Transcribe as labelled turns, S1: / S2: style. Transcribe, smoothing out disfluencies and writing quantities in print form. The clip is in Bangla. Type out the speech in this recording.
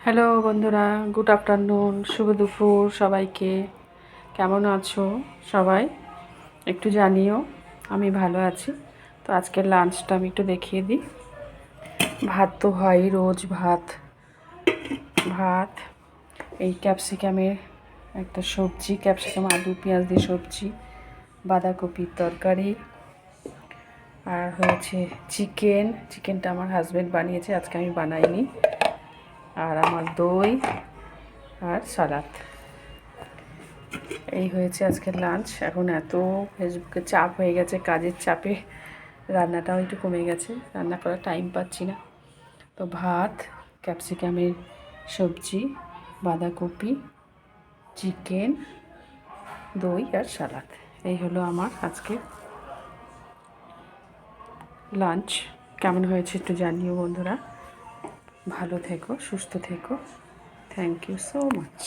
S1: হ্যালো বন্ধুরা, গুড আফটারনুন, শুভ দুপুর সবাইকে। কেমন আছো সবাই? একটু জানিও। আমি ভালো আছি। তো আজকের লাঞ্চটা আমি একটু দেখিয়ে দিই। ভাত তো হয় রোজ, ভাত ভাত এই ক্যাপসিকামের একটা সবজি, ক্যাপসিকাম আলু পেঁয়াজ দিয়ে সবজি, বাঁধাকপির তরকারি, আর হয়েছে চিকেনটা আমার হাজব্যান্ড বানিয়েছে, আজকে আমি বানাইনি। আর আমার দই আর সালাদ। এই হয়েছে আজকের লাঞ্চ। এখন এত ফেসবুকে চাপ হয়ে গেছে, কাজের চাপে রান্নাটাও একটু কমে গেছে, রান্না করার টাইম পাচ্ছি না। তো ভাত, ক্যাপসিকামের সবজি, বাঁধাকপি, চিকেন, দই আর সালাদ, এই হলো আমার আজকে লাঞ্চ। কেমন হয়েছে একটু জানিও বন্ধুরা। ভালো থেকো, সুস্থ থেকো। Thank you so much.